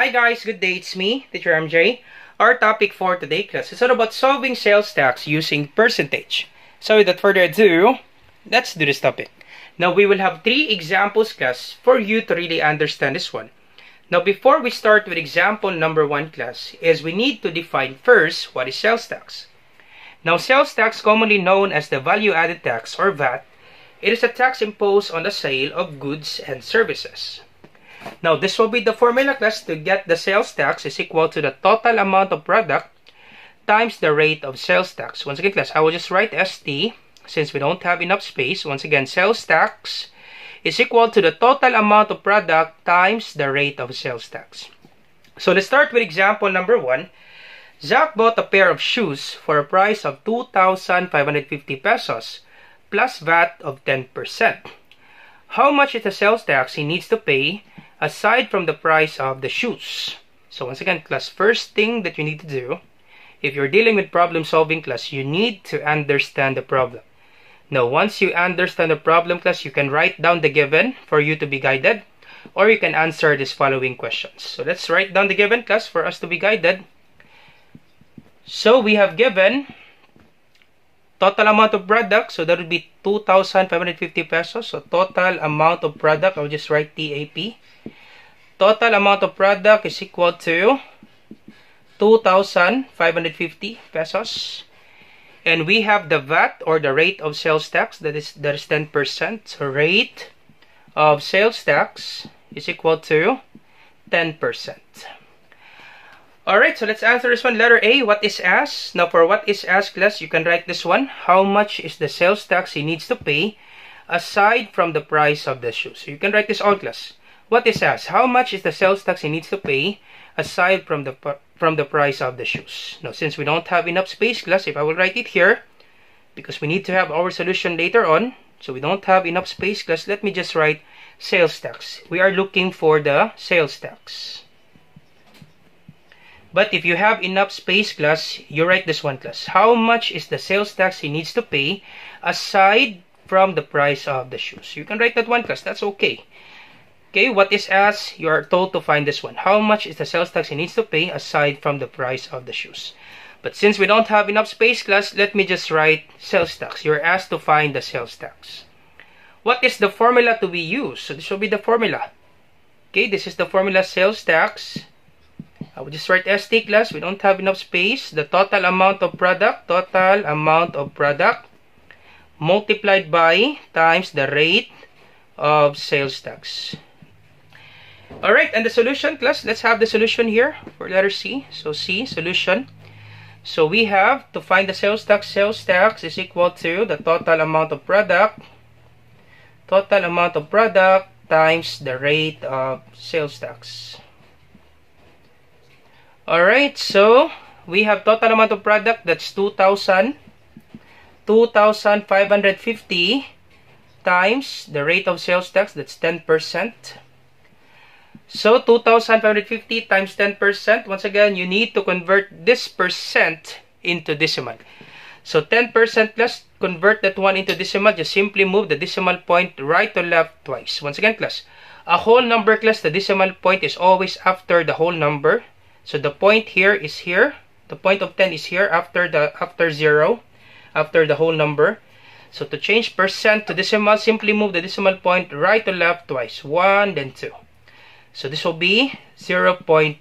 Hi guys, good day, it's me, Teacher MJ. Our topic for today class is all about solving sales tax using percentage. So without further ado, let's do this topic. Now we will have 3 examples class for you to really understand this one. Now before we start with example number 1 class, is we need to define first what is sales tax. Now sales tax, commonly known as the value added tax or VAT, it is a tax imposed on the sale of goods and services. Now, this will be the formula class to get the sales tax is equal to the total amount of product times the rate of sales tax. Once again, class, I will just write ST since we don't have enough space. Once again, sales tax is equal to the total amount of product times the rate of sales tax. So, let's start with example number 1. Zach bought a pair of shoes for a price of 2,550 pesos plus VAT of 10%. How much is the sales tax he needs to pay aside from the price of the shoes? So once again, class, first thing that you need to do, if you're dealing with problem solving class, you need to understand the problem. Now, once you understand the problem class, you can write down the given for you to be guided, or you can answer these following questions. So let's write down the given class for us to be guided. So we have given total amount of product, so that would be 2,550 pesos. So total amount of product, I'll just write TAP. Total amount of product is equal to 2,550 pesos. And we have the VAT or the rate of sales tax, that is 10%. So rate of sales tax is equal to 10%. Alright, so let's answer this one. Letter A, what is asked? Now for what is asked class, you can write this one. How much is the sales tax he needs to pay aside from the price of the shoes? So you can write this all class. What is asked? How much is the sales tax he needs to pay aside from the price of the shoes? Now since we don't have enough space class, if I will write it here, because we need to have our solution later on, so we don't have enough space class, let me just write sales tax. We are looking for the sales tax. But if you have enough space class, you write this one class. How much is the sales tax he needs to pay aside from the price of the shoes? You can write that one class. That's okay. Okay, what is asked? You are told to find this one. How much is the sales tax he needs to pay aside from the price of the shoes? But since we don't have enough space class, let me just write sales tax. You're asked to find the sales tax. What is the formula to be used? So this will be the formula. Okay, this is the formula sales tax. I will just write ST class. We don't have enough space. The total amount of product multiplied by times the rate of sales tax. Alright, and the solution class, let's have the solution here for letter C. So C, solution. So we have to find the sales tax. Sales tax is equal to the total amount of product times the rate of sales tax. Alright, so we have total amount of product, that's 2,550 times the rate of sales tax, that's 10%. So 2,550 times 10%, once again, you need to convert this percent into decimal. So 10% plus, convert that one into decimal, just simply move the decimal point right to left twice. Once again, class, a whole number class, the decimal point is always after the whole number. So the point here is here. The point of 10 is here after 0, after the whole number. So to change percent to decimal, simply move the decimal point right to left twice. 1, then 2. So this will be 0.10.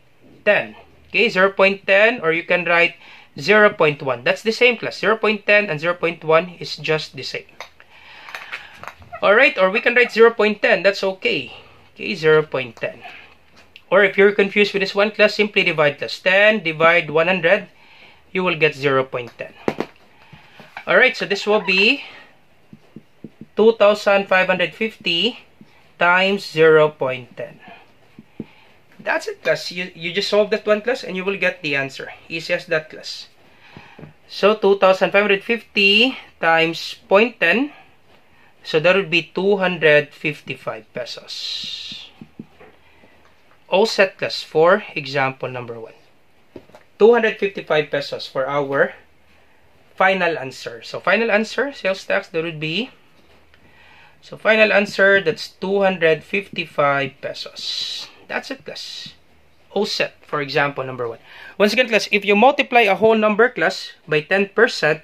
Okay, 0.10, or you can write 0.1. That's the same class. 0.10 and 0.1 is just the same. Alright, or we can write 0.10. That's okay. Okay, 0.10. Or if you're confused with this one class, simply divide class. 10 divide 100, you will get 0.10. Alright, so this will be 2,550 times 0.10. That's it class. You just solve that one class and you will get the answer. Easy as that class. So 2,550 times 0.10, so that would be 255 pesos. All set class for example number 1. 255 pesos for our final answer. So final answer, sales tax, that would be, so final answer, that's 255 pesos. That's it, guys. offset, for example, number 1. Once again, class, if you multiply a whole number, class, by 10%,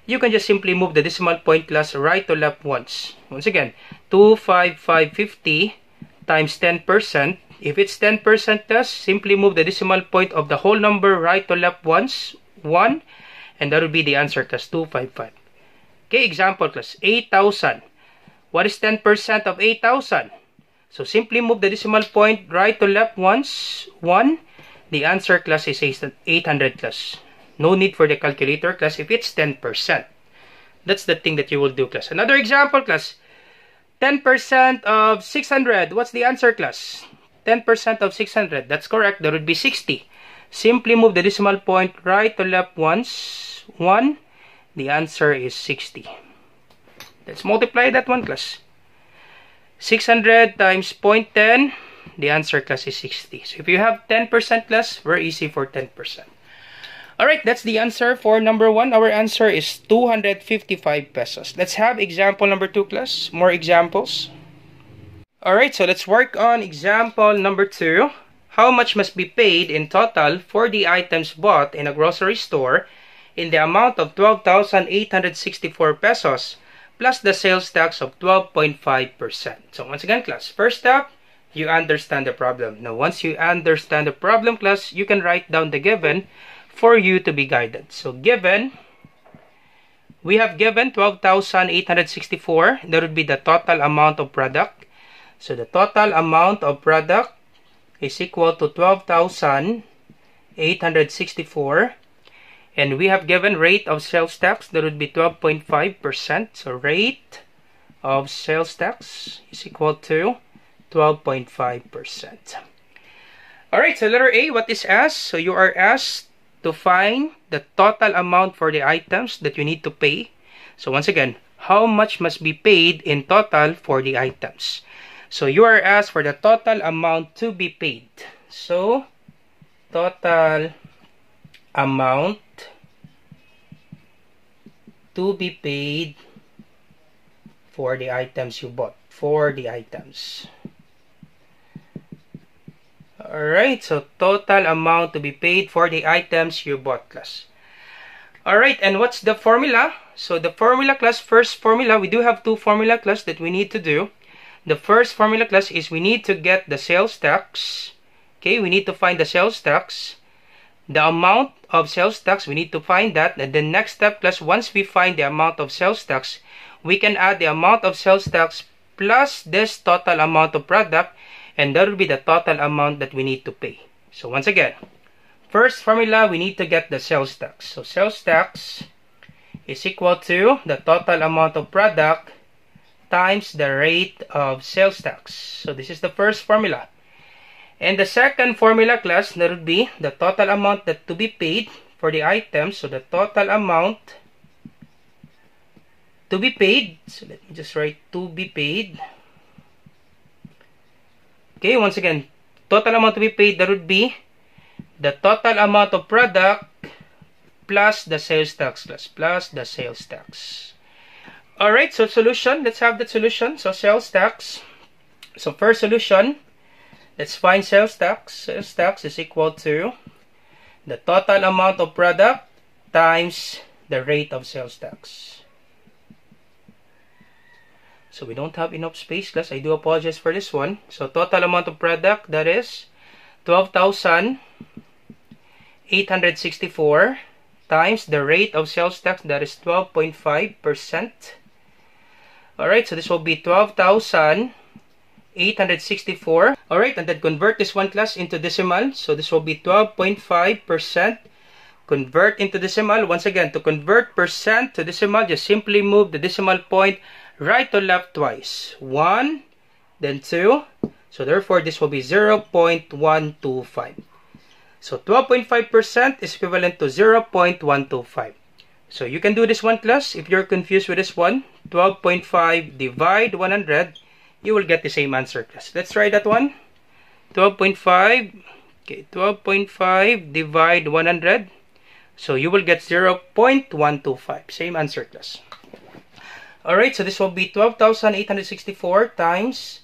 you can just simply move the decimal point, class, right to left once. Once again, 25550 times 10%. If it's 10%, class, simply move the decimal point of the whole number right to left once, 1, and that will be the answer, class, 255. Okay, example, class, 8,000. What is 10% of 8,000? So simply move the decimal point right to left once, 1. The answer, class, is 800, class. No need for the calculator, class, if it's 10%. That's the thing that you will do, class. Another example, class. 10% of 600. What's the answer, class? 10% of 600. That's correct. That would be 60. Simply move the decimal point right to left once, 1. The answer is 60. Let's multiply that one, class. 600 times 0.10. The answer, class, is 60. So if you have 10%, class, very easy for 10%. Alright, that's the answer for number 1. Our answer is 255 pesos. Let's have example number 2, class. More examples. Alright, so let's work on example number 2. How much must be paid in total for the items bought in a grocery store in the amount of 12,864 pesos plus the sales tax of 12.5%. So once again, class, first step, you understand the problem. Now, once you understand the problem, class, you can write down the given for you to be guided. So given, we have given 12,864. That would be the total amount of product. So the total amount of product is equal to 12,864. And we have given rate of sales tax, that would be 12.5%. So rate of sales tax is equal to 12.5%. Alright, so letter A, what is asked? So you are asked to find the total amount for the items that you need to pay. So once again, how much must be paid in total for the items? So you are asked for the total amount to be paid. So total amount to be paid for the items you bought. For the items. Alright, so total amount to be paid for the items you bought, class. Alright, and what's the formula? So the formula, class, first formula, we do have 2 formula, class, that we need to do. The first formula, class, is we need to get the sales tax. Okay, we need to find the sales tax. The amount of sales tax, we need to find that. And the next step, class, once we find the amount of sales tax, we can add the amount of sales tax plus this total amount of product, and that will be the total amount that we need to pay. So once again, first formula, we need to get the sales tax. So sales tax is equal to the total amount of product times the rate of sales tax. So this is the first formula. And the second formula, class, that would be the total amount that to be paid for the items. So the total amount to be paid. So let me just write to be paid. Okay, once again, total amount to be paid, that would be the total amount of product plus the sales tax, class, plus the sales tax. Alright, so solution, let's have that solution. So sales tax. So first solution, let's find sales tax. Sales tax is equal to the total amount of product times the rate of sales tax. So we don't have enough space, class. I do apologize for this one. So total amount of product, that is 12,864 times the rate of sales tax, that is 12.5%. Alright, so this will be 12,864. Alright, and then convert this one, class, into decimal. So this will be 12.5%. Convert into decimal. Once again, to convert percent to decimal, just simply move the decimal point right to left twice. 1, then 2. So therefore, this will be 0.125. So 12.5% is equivalent to 0.125. So you can do this one, class. If you're confused with this one, 12.5 divide 100, you will get the same answer, class. Let's try that one. 12.5. Okay, 12.5 divide 100. So you will get 0.125. Same answer, class. Alright, so this will be 12,864 times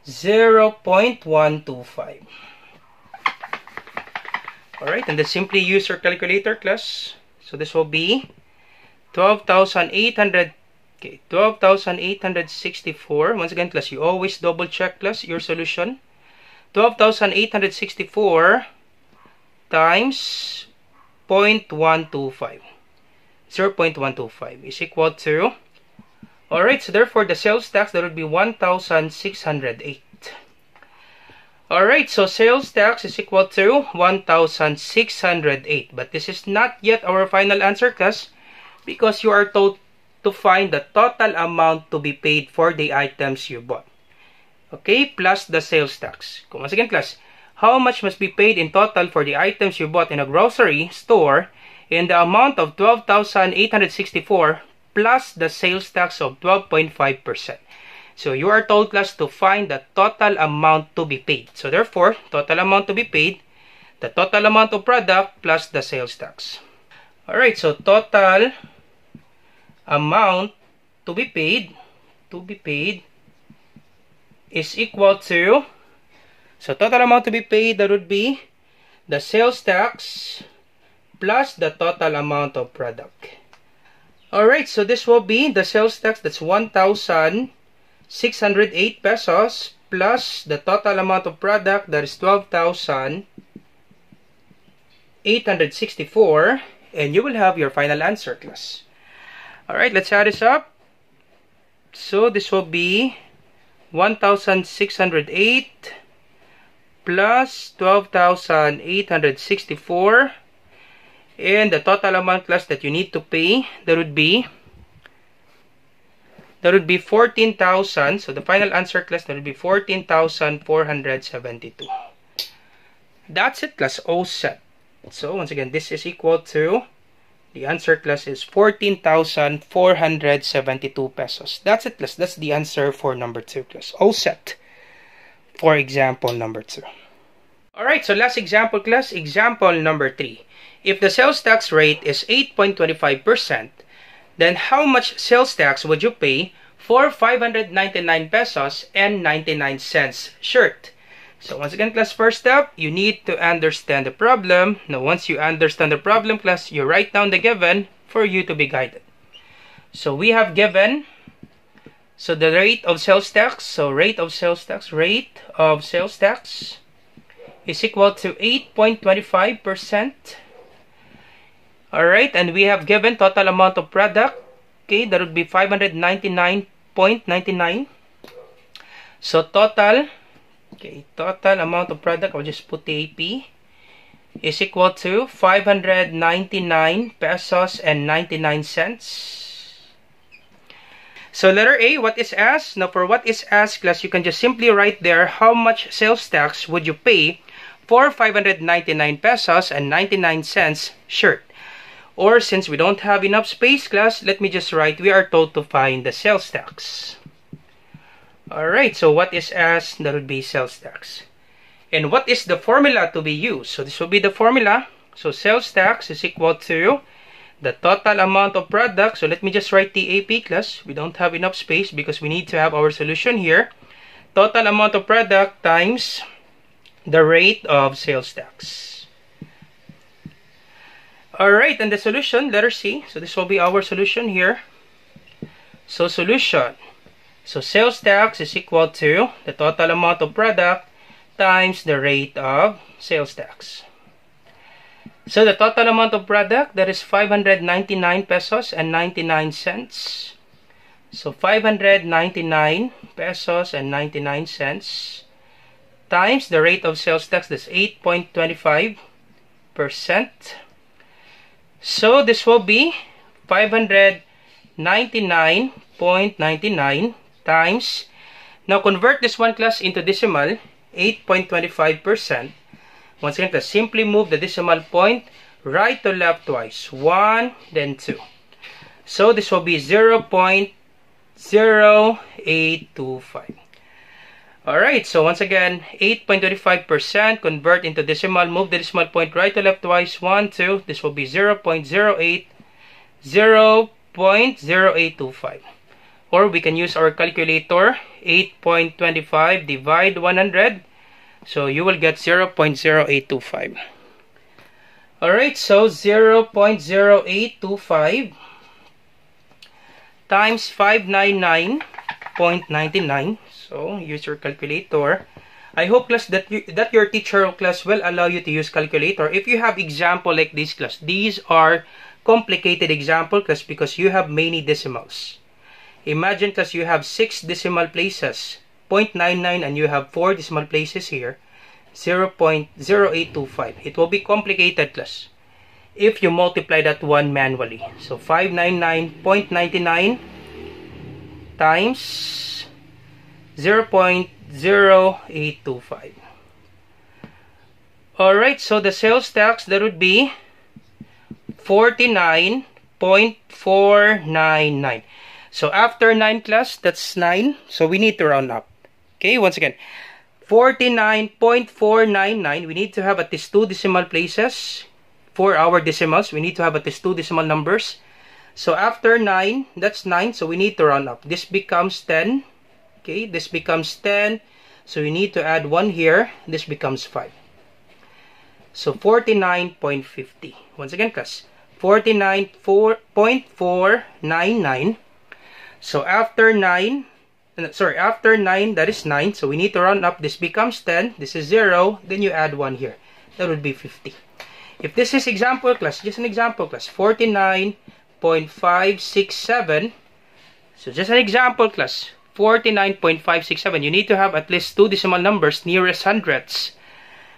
0.125. Alright, and then simply use your calculator, class. So this will be 12,800. Okay, 12,864. Once again, class, you always double check, class, your solution. 12,864 times 0.125. 0.125 is equal to, alright, so therefore the sales tax, that would be 1,608. Alright, so sales tax is equal to 1,608. But this is not yet our final answer, class, because you are told to find the total amount to be paid for the items you bought. Okay, plus the sales tax. Once again, class, how much must be paid in total for the items you bought in a grocery store in the amount of 12,864 plus the sales tax of 12.5%. So you are told, class, to find the total amount to be paid. So therefore, total amount to be paid, the total amount of product plus the sales tax. Alright, so total amount to be paid is equal to, so total amount to be paid, that would be the sales tax plus the total amount of product. Alright, so this will be the sales tax, that's 1,608 pesos, plus the total amount of product, that is 12,864, and you will have your final answer, class. Alright, let's add this up. So this will be 1,608 plus 12,864, and the total amount, class, that you need to pay, that would be 14,000. So the final answer, class, that would be 14,472. That's it, class. All set. So once again, this is equal to, the answer, class, is 14,472 pesos. That's it, class. That's the answer for number 2, class. All set for example number 2. Alright, so last example, class. Example number 3. If the sales tax rate is 8.25%, then how much sales tax would you pay for 599 pesos and 99 cents shirt? So once again, class, first step, you need to understand the problem. Now, once you understand the problem, class, you write down the given for you to be guided. So we have given, so the rate of sales tax, rate of sales tax is equal to 8.25%. Alright, and we have given total amount of product. Okay, that would be 599.99. So total amount of product, I'll just put the AP, is equal to 599 pesos and 99 cents. So letter A, what is asked? Now for what is asked, class, you can just simply write there how much sales tax would you pay for 599 pesos and 99 cents shirt. Or since we don't have enough space, class, let me just write, we are told to find the sales tax. Alright, so what is asked? That would be sales tax. And what is the formula to be used? So this will be the formula. So sales tax is equal to the total amount of product. So let me just write the AP, class. We don't have enough space because we need to have our solution here. Total amount of product times the rate of sales tax. Alright, and the solution, letter C. So this will be our solution here. So solution. So sales tax is equal to the total amount of product times the rate of sales tax. So the total amount of product, that is 599 pesos and 99 cents. So 599 pesos and 99 cents times the rate of sales tax, that's 8.25%. So this will be 599.99 times, now convert this one, class, into decimal, 8.25%. Once again, class, simply move the decimal point right to left twice, 1, then 2. So this will be 0.0825. Alright, so once again, 8.25%, convert into decimal, move the decimal point right to left twice, 1, 2, this will be 0.0825. Or we can use our calculator, 8.25 divide 100, so you will get 0.0825. Alright, so 0.0825 times 599.99. So, use your calculator. I hope, class, that your teacher class will allow you to use calculator. If you have example like this, class, these are complicated example, class, because you have many decimals. Imagine, class, you have 6 decimal places, 0.99, and you have 4 decimal places here, 0.0825. It will be complicated, class, if you multiply that one manually. So 599.99 times 0.0825. Alright, so the sales tax, that would be 49.499. So after 9, class, that's 9. So we need to round up. Okay, once again, 49.499. We need to have at least 2 decimal places. For our decimals, we need to have at least 2 decimal numbers. So after 9, that's 9. So we need to round up. This becomes 10. Okay, this becomes 10. So we need to add 1 here. This becomes 5. So 49.50. Once again, class, 49.499. So after 9, after 9, that is 9. So we need to round up. This becomes 10. This is 0. Then you add 1 here. That would be 50. If this is example, class, just an example, class, 49.567. So just an example, class, 49.567. You need to have at least 2 decimal numbers nearest hundreds.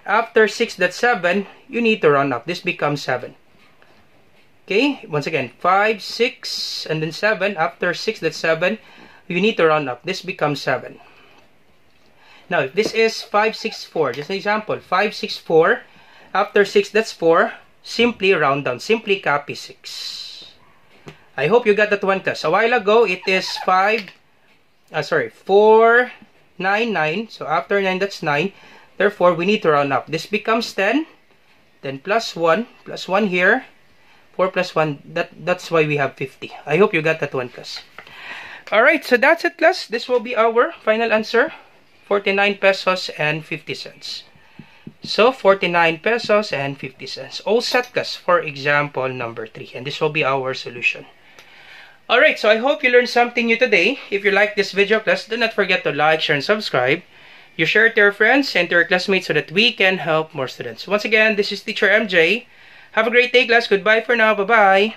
After 6, that's 7. You need to round up. This becomes 7. Okay, once again, 5, 6, and then 7. After 6, that's 7. You need to round up. This becomes 7. Now, if this is 564, just an example, 564. After 6, that's 4. Simply round down. Simply copy 6. I hope you got that one, class. A while ago, it is 499. So after 9, that's 9. Therefore, we need to round up. This becomes 10. Then plus 1. Plus 1 here. 4 plus 1. That's why we have 50. I hope you got that one, class. Alright, so that's it, class. This will be our final answer. 49 pesos and 50 cents. So, 49 pesos and 50 cents. All set, class, for example number 3. And this will be our solution. Alright, so I hope you learned something new today. If you like this video, class, do not forget to like, share, and subscribe. You share it to your friends and to your classmates so that we can help more students. Once again, this is Teacher MJ. Have a great day, class. Goodbye for now. Bye-bye.